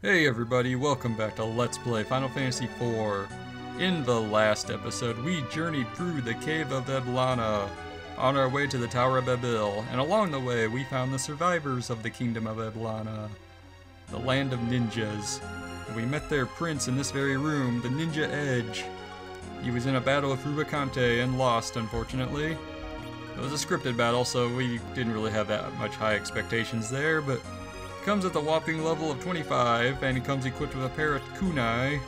Hey everybody, welcome back to Let's Play Final Fantasy IV. In the last episode, we journeyed through the Cave of Eblana on our way to the Tower of Babil, and along the way we found the survivors of the Kingdom of Eblana, the land of ninjas. And we met their prince in this very room, the Ninja Edge. He was in a battle with Rubicante and lost, unfortunately. It was a scripted battle, so we didn't really have that much high expectations there, but comes at the whopping level of 25, and he comes equipped with a pair of kunai.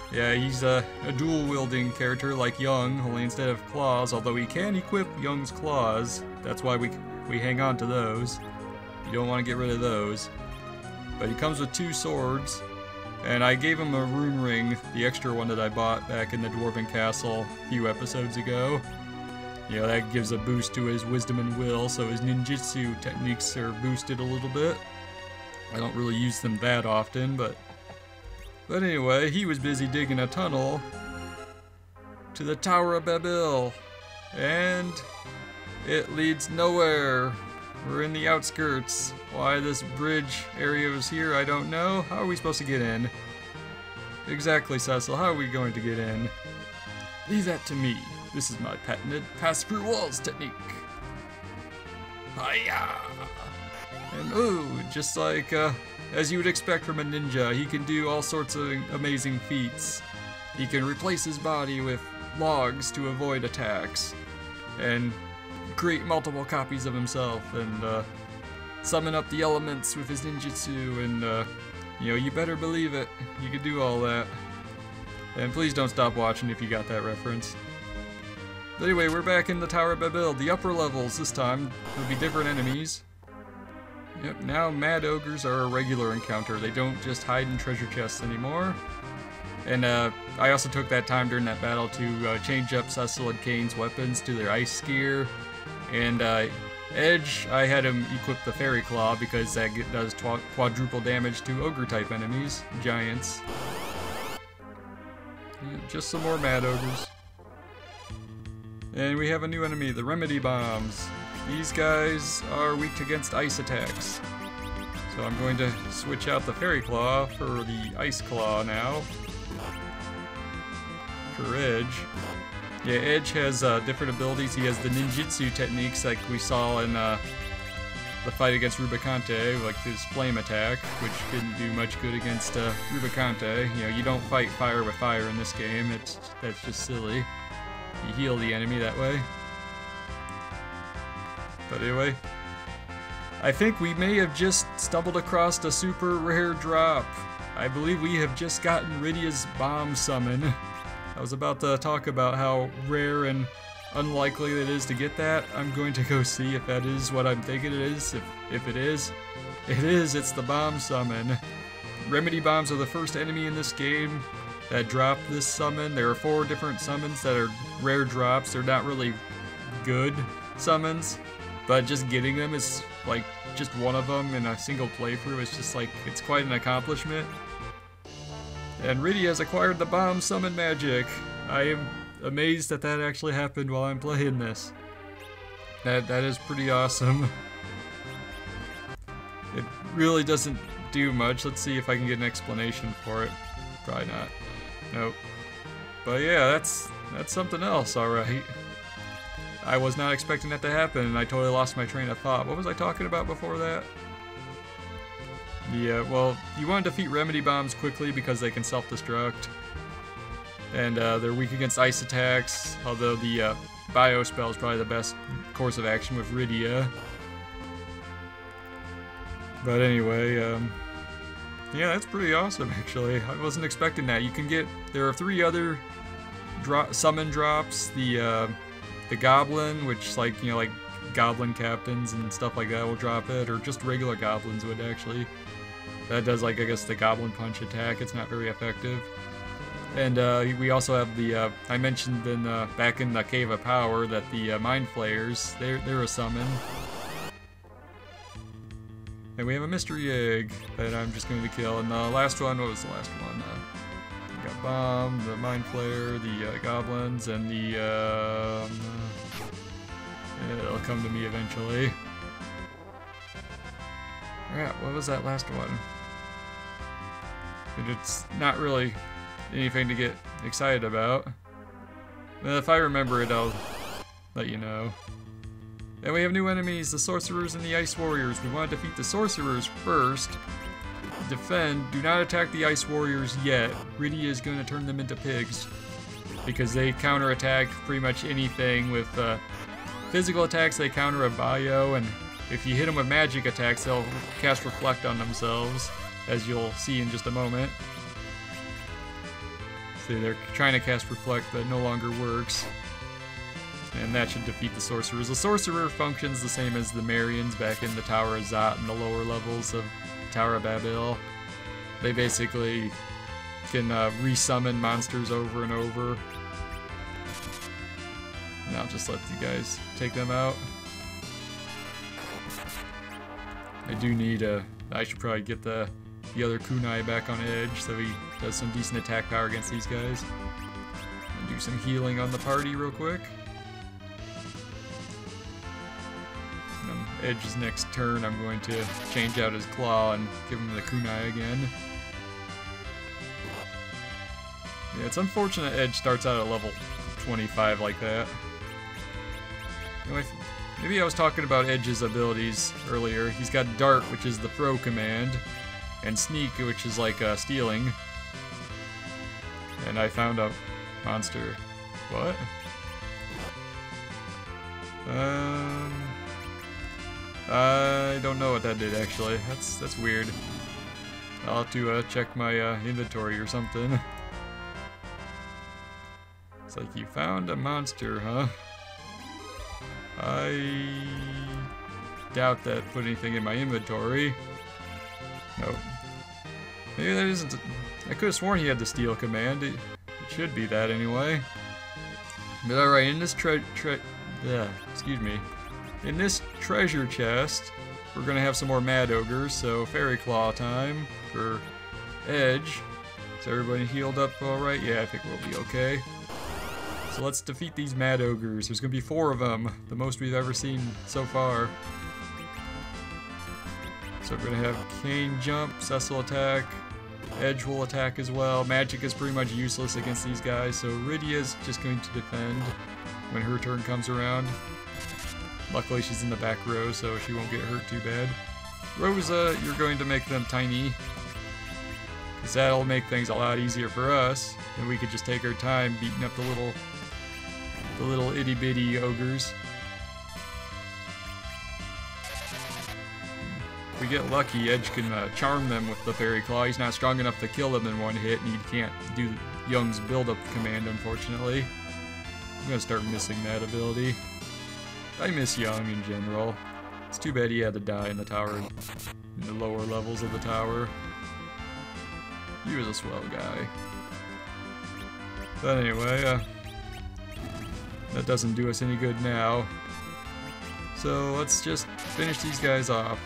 Yeah, he's a dual-wielding character like Young, only instead of claws, although he can equip Young's claws. That's why we hang on to those. You don't want to get rid of those. But he comes with 2 swords, and I gave him a rune ring, the extra one that I bought back in the Dwarven Castle a few episodes ago. You know, that gives a boost to his wisdom and will, so his ninjutsu techniques are boosted a little bit. I don't really use them that often, but anyway, he was busy digging a tunnel to the Tower of Babil, and it leads nowhere. We're in the outskirts. Why this bridge area was here, I don't know. How are we supposed to get in? Exactly, Cecil, how are we going to get in? Leave that to me. This is my patented pass-through-walls technique. Hiya! And ooh, just like, as you would expect from a ninja, he can do all sorts of amazing feats. He can replace his body with logs to avoid attacks, and create multiple copies of himself, and summon up the elements with his ninjutsu, and you know, you better believe it, he can do all that. And please don't stop watching if you got that reference. But anyway, we're back in the Tower of Babil, the upper levels this time. There'll be different enemies. Yep, now Mad Ogres are a regular encounter. They don't just hide in treasure chests anymore. And I also took that time during that battle to change up Cecil and Kane's weapons to their ice gear. And Edge, I had him equip the Fairy Claw because that does quadruple damage to Ogre-type enemies, giants. Yeah, just some more Mad Ogres. And we have a new enemy, the Remedy Bombs. These guys are weak against ice attacks. So I'm going to switch out the Fairy Claw for the Ice Claw now. For Edge. Yeah, Edge has different abilities. He has the ninjutsu techniques like we saw in the fight against Rubicante, like his flame attack, which didn't do much good against Rubicante. You know, you don't fight fire with fire in this game. That's just silly. You heal the enemy that way. But anyway, I think we may have just stumbled across a super rare drop. I believe we have just gotten Rydia's bomb summon. I was about to talk about how rare and unlikely it is to get that. I'm going to go see if that is what I'm thinking it is. If it is, it's the bomb summon. Remedy Bombs are the first enemy in this game that drop this summon. There are 4 different summons that are rare drops. They're not really good summons, but just getting them is like just one of them in a single playthrough. It's just like, it's quite an accomplishment. And Rydia has acquired the bomb summon magic. I am amazed that that actually happened while I'm playing this. That is pretty awesome. It really doesn't do much. Let's see if I can get an explanation for it. Probably not. Nope. But yeah, that's something else, alright. I was not expecting that to happen, and I totally lost my train of thought. What was I talking about before that? Yeah, well, you want to defeat Remedy Bombs quickly because they can self-destruct. And they're weak against ice attacks, although the Bio Spell is probably the best course of action with Rydia. But anyway, yeah, that's pretty awesome, actually. I wasn't expecting that. You can get, there are 3 other summon drops. The Goblin, which, like, you know, like Goblin Captains and stuff like that will drop it, or just regular Goblins would actually. That does, like, I guess the Goblin Punch attack. It's not very effective. And we also have the, I mentioned in back in the Cave of Power that the Mind Flayers, they're a summon. And we have a mystery egg that I'm just going to kill. And the last one, what was the last one? We got Bomb, the Mind Flayer, the Goblins, and the, it'll come to me eventually. Yeah, what was that last one? but it's not really anything to get excited about. But if I remember it, I'll let you know. Then we have new enemies, the Sorcerers and the Ice Warriors. We want to defeat the Sorcerers first. Defend. Do not attack the Ice Warriors yet. Rydia is going to turn them into pigs, because they counterattack pretty much anything with physical attacks. They counter a bio, and if you hit them with magic attacks, they'll cast Reflect on themselves, as you'll see in just a moment. See, they're trying to cast Reflect, but it no longer works. And that should defeat the Sorcerers. The Sorcerer functions the same as the Marians back in the Tower of Zot and the lower levels of Tower of Babil. They basically can resummon monsters over and over. And I'll just let you guys take them out. I do need I should probably get the other kunai back on edge so he does some decent attack power against these guys. And do some healing on the party real quick. Edge's next turn, I'm going to change out his claw and give him the kunai again. Yeah, it's unfortunate Edge starts out at level 25 like that. Anyway, maybe I was talking about Edge's abilities earlier. He's got Dart, which is the throw command, and Sneak, which is like stealing. And I found a monster. What? I don't know what that did actually. That's weird. I'll have to check my inventory or something. It's like, you found a monster, huh? I doubt that put anything in my inventory. Nope. Maybe that isn't. I could have sworn he had the steal command. It should be that anyway. But alright, in this excuse me. In this treasure chest, we're gonna have some more Mad Ogres, so Fairy Claw time for Edge. Is everybody healed up alright? Yeah, I think we'll be okay. So let's defeat these Mad Ogres. There's gonna be 4 of them, the most we've ever seen so far. So we're gonna have Kane jump, Cecil attack, Edge will attack as well. Magic is pretty much useless against these guys, so Rydia's just going to defend when her turn comes around. Luckily she's in the back row, so she won't get hurt too bad. Rosa, you're going to make them tiny, because that'll make things a lot easier for us, and we could just take our time beating up the little itty bitty ogres. If we get lucky, Edge can charm them with the Fairy Claw. He's not strong enough to kill them in one hit, and he can't do Young's build-up command, unfortunately. I'm gonna start missing that ability. I miss Young in general. It's too bad he had to die in the tower, in the lower levels of the tower. He was a swell guy. But anyway, that doesn't do us any good now. So let's just finish these guys off.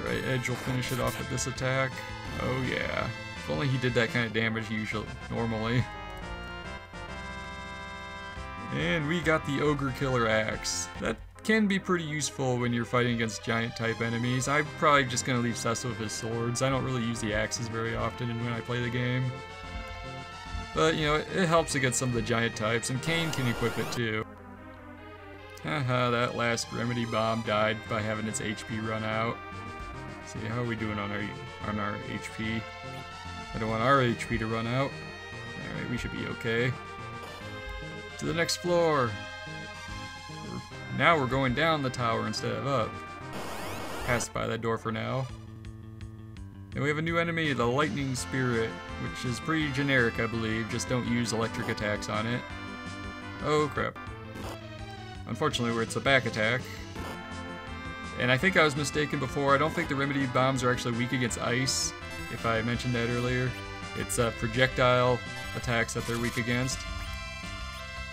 Alright, Edge will finish it off with this attack. Oh yeah. If only he did that kind of damage normally. And we got the Ogre Killer Axe. That can be pretty useful when you're fighting against giant type enemies. I'm probably just going to leave Cecil with his swords. I don't really use the axes very often when I play the game. But, you know, it helps against some of the giant types, and Kane can equip it too. Haha, that last Remedy Bomb died by having its HP run out. Let's see, how are we doing on our HP? I don't want our HP to run out. Alright, we should be okay. To the next floor. Now we're going down the tower instead of up. Passed by that door for now. And we have a new enemy, the Lightning Spirit, which is pretty generic, I believe. Just don't use electric attacks on it. Oh crap. Unfortunately, it's a back attack. And I think I was mistaken before. I don't think the Remedy Bombs are actually weak against ice, if I mentioned that earlier. It's projectile attacks that they're weak against.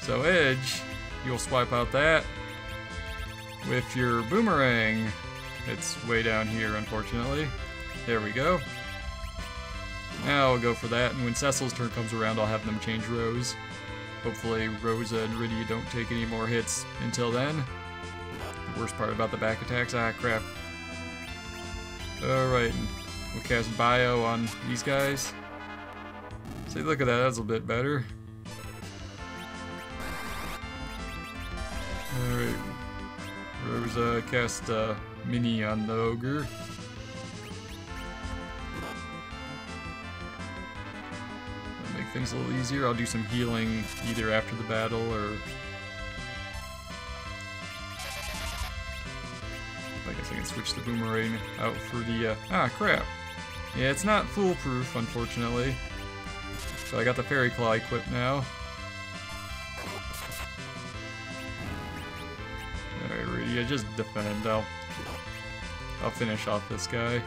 So Edge, you'll swipe out that with your boomerang. It's way down here, unfortunately. There we go. Now I'll go for that, and when Cecil's turn comes around, I'll have them change rows. Hopefully Rosa and Rydia don't take any more hits until then. The worst part about the back attacks. Ah, crap. Alright, we'll cast Bio on these guys. See, look at that, that's a bit better. Alright, Rosa cast Mini on the Ogre. That'll make things a little easier. I'll do some healing either after the battle or... I guess I can switch the Boomerang out for the... ah, crap. Yeah, it's not foolproof, unfortunately. So I got the Fairy Claw equipped now. Alright, Rudy, just defend. I'll finish off this guy.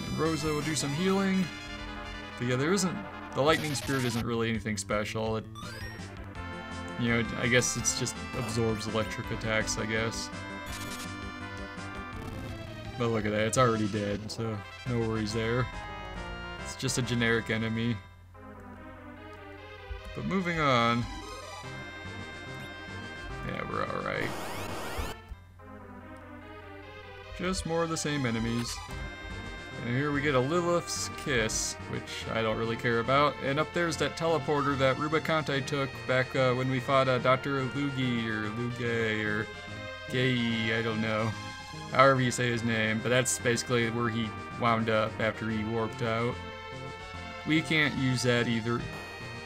And Rosa will do some healing. But yeah, there isn't... the Lightning Spirit isn't really anything special. It, you know, I guess it's just absorbs electric attacks, I guess. But look at that, it's already dead, so no worries there. It's just a generic enemy. But moving on. Yeah, we're alright. Just more of the same enemies. And here we get a Lilith's Kiss, which I don't really care about. And up there's that teleporter that Rubicante took back when we fought Dr. Lugi, or Lugay, or Gay, I don't know. However you say his name, but that's basically where he wound up after he warped out. We can't use that either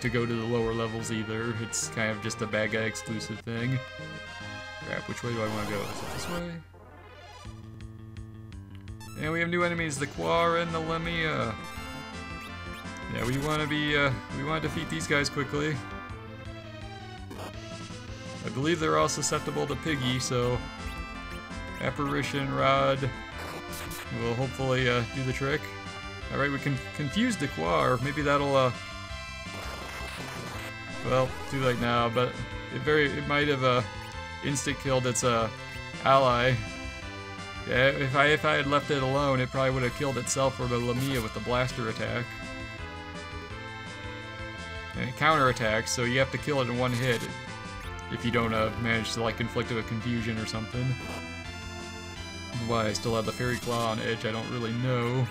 to go to the lower levels either. It's kind of just a bad guy exclusive thing. Crap, which way do I want to go? Is it this way? And we have new enemies, the Quar and the Lemia. Yeah, we want to defeat these guys quickly. I believe they're all susceptible to Piggy, so Apparition Rod will hopefully do the trick. Alright, we can confuse the Quar. Maybe that'll well, too late now, but it might have instant killed its ally. Yeah, if I had left it alone, it probably would have killed itself or the Lamia with the blaster attack. And it counterattacks, so you have to kill it in one hit if you don't manage to like inflict a confusion or something. Why I still have the Fairy Claw on edge, I don't really know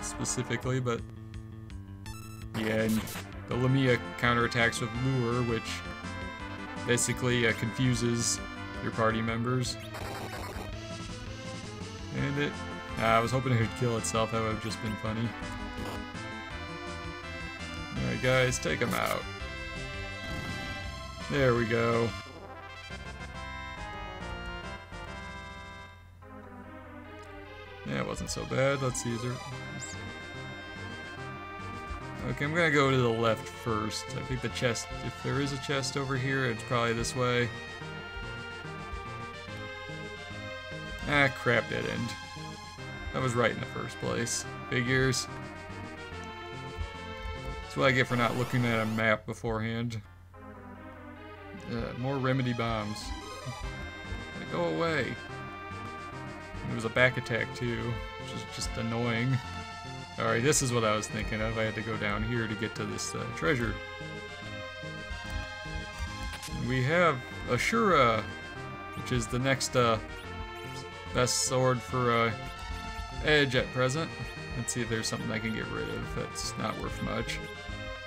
specifically, but yeah, and the Lamia counterattacks with Lure, which basically confuses your party members. And I was hoping it would kill itself, that would have just been funny. Alright guys, take him out. There we go. Yeah, it wasn't so bad. Let's see, is there... Okay, I'm gonna go to the left first. I think the chest, if there is a chest over here, it's probably this way. Ah, crap, dead end. That was right in the first place. Figures. That's what I get for not looking at a map beforehand. More remedy bombs. Go away. And it was a back attack too, which is just annoying. Alright, this is what I was thinking of. I had to go down here to get to this treasure. And we have Ashura, which is the next best sword for Edge at present. Let's see if there's something I can get rid of that's not worth much.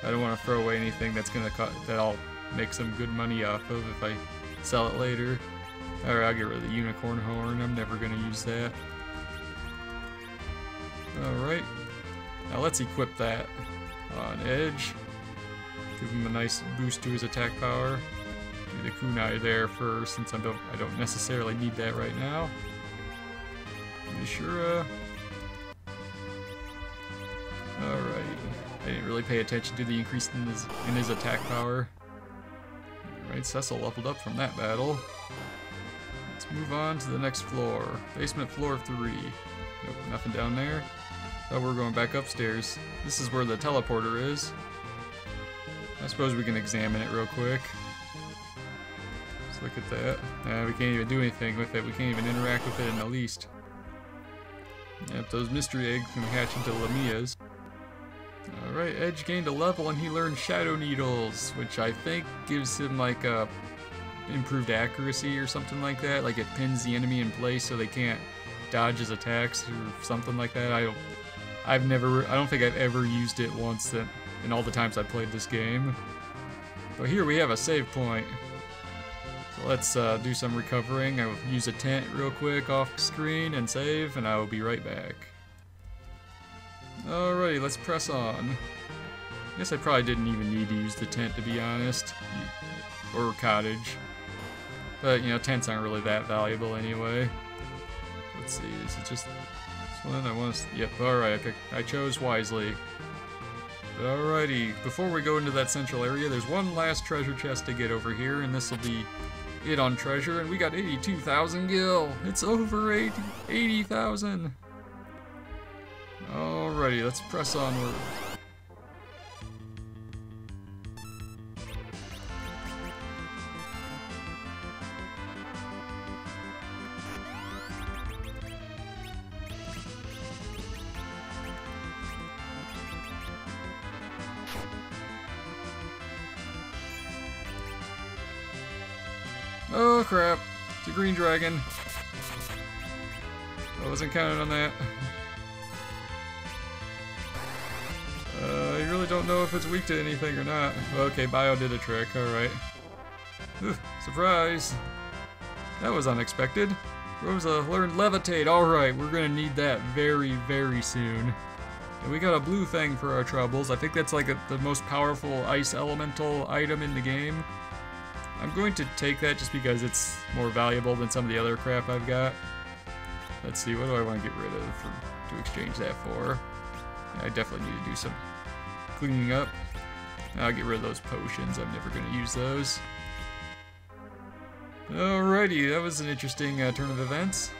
I don't want to throw away anything that's gonna that I'll make some good money off of if I sell it later. Alright, I'll get rid of the unicorn horn. I'm never gonna use that. Alright. Now let's equip that on Edge. Give him a nice boost to his attack power. Do the kunai there first, since I don't necessarily need that right now. Ashura. Alright. I didn't really pay attention to the increase in his attack power. Alright, Cecil leveled up from that battle. Let's move on to the next floor. Basement floor 3. Nope, nothing down there. Oh, we're going back upstairs. This is where the teleporter is. I suppose we can examine it real quick. Let's look at that. We can't even do anything with it. We can't even interact with it in the least. Yep, those mystery eggs can hatch into Lamias. Alright, Edge gained a level and he learned Shadow Needles, which I think gives him like a improved accuracy or something like that. Like it pins the enemy in place so they can't dodge his attacks or something like that. I don't think I've ever used it once in all the times I've played this game. But here we have a save point. So let's do some recovering. I'll use a tent real quick off screen and save, and I will be right back. Alrighty, let's press on. I guess I probably didn't even need to use the tent, to be honest. Or cottage. But, you know, tents aren't really that valuable anyway. Let's see, is it just this one? I want to... Yep, alright, I chose wisely. Alrighty, before we go into that central area, there's one last treasure chest to get over here, and this will be it on treasure, and we got 82,000 gil! It's over 80,000! Alrighty, let's press onward. Oh crap, it's a green dragon. I wasn't counting on that. I really don't know if it's weak to anything or not. Okay, Bio did a trick, alright. Surprise! That was unexpected. Rosa learned Levitate, alright, we're gonna need that very, very soon. And we got a blue thing for our troubles. I think that's like the most powerful ice elemental item in the game. I'm going to take that just because it's more valuable than some of the other crap I've got. Let's see, what do I want to get rid of to exchange that for? Yeah, I definitely need to do some cleaning up. I'll get rid of those potions, I'm never going to use those. Alrighty, that was an interesting turn of events.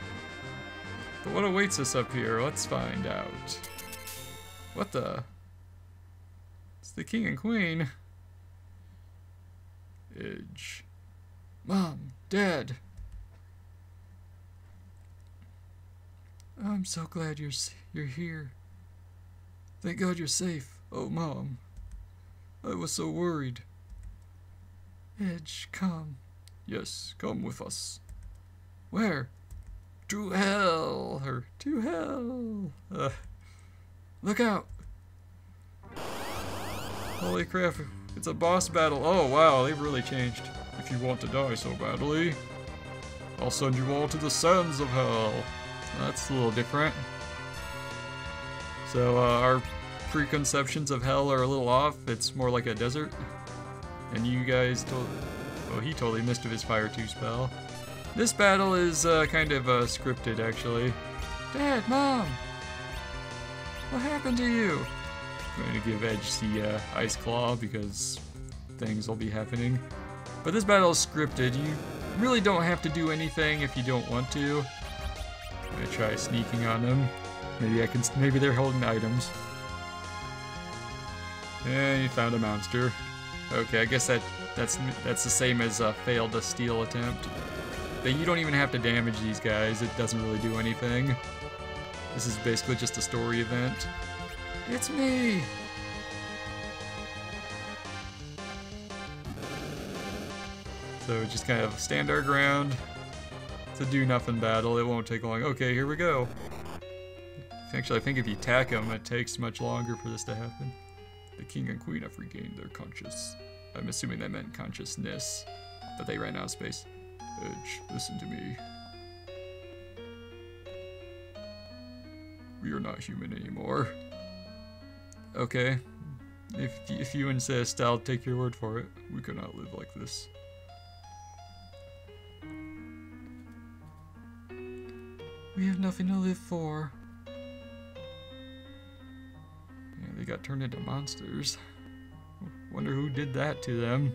But what awaits us up here? Let's find out. What the? It's the king and queen. Edge. Mom, Dad. I'm so glad you're here. Thank God you're safe. Oh, Mom. I was so worried. Edge, come. Yes, come with us. Where? To hell. Or to hell. Look out. Holy crap. It's a boss battle. Oh wow, they've really changed. If you want to die so badly, I'll send you all to the sands of hell. That's a little different. So our preconceptions of hell are a little off. It's more like a desert. And you guys he totally missed with his Fire 2 spell. This battle is kind of scripted actually. Dad, Mom! What happened to you? I'm going to give Edge the Ice Claw because things will be happening. But this battle is scripted. You really don't have to do anything if you don't want to. I'm going to try sneaking on them. Maybe they're holding items. And you found a monster. Okay, I guess that's the same as a failed to steal attempt. But you don't even have to damage these guys. It doesn't really do anything. This is basically just a story event. It's me! So just kind of stand our ground. It's a do-nothing battle. It won't take long. Okay, here we go. Actually, I think if you attack them, it takes much longer for this to happen. The king and queen have regained their conscious. I'm assuming that meant consciousness, but they ran out of space. Edge, listen to me. We are not human anymore. Okay, if you insist, I'll take your word for it. We cannot live like this. We have nothing to live for. Yeah, they got turned into monsters. Wonder who did that to them.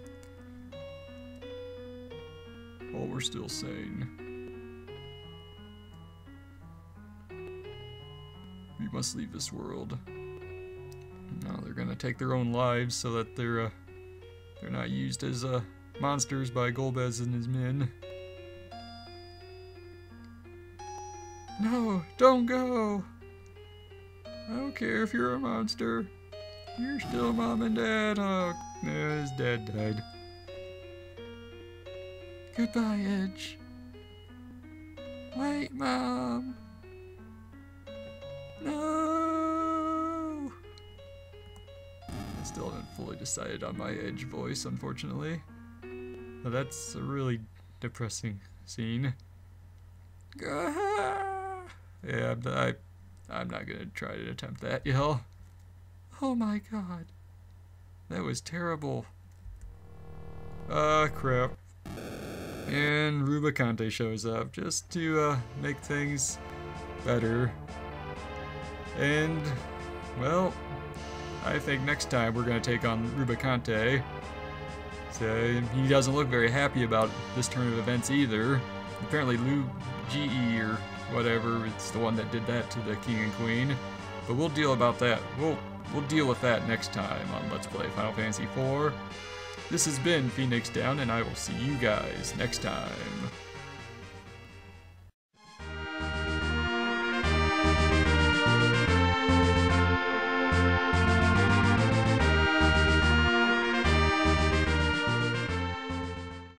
Oh, we're still sane. We must leave this world. No, they're gonna take their own lives so that they're not used as monsters by Golbez and his men. No, don't go! I don't care if you're a monster. You're still Mom and Dad. Oh, no, his dad died. Goodbye, Edge. Wait, Mom. No. I still haven't fully decided on my Edge voice, unfortunately. But that's a really depressing scene. Yeah, I'm not gonna try to attempt that, y'all. Oh my god. That was terrible. Crap. And Rubicante shows up just to make things better. And, well, I think next time we're gonna take on Rubicante. So he doesn't look very happy about this turn of events either. Apparently Lou GE or whatever, it's the one that did that to the King and Queen. But we'll deal about that. We'll deal with that next time on Let's Play Final Fantasy IV. This has been Phoenix Down, and I will see you guys next time.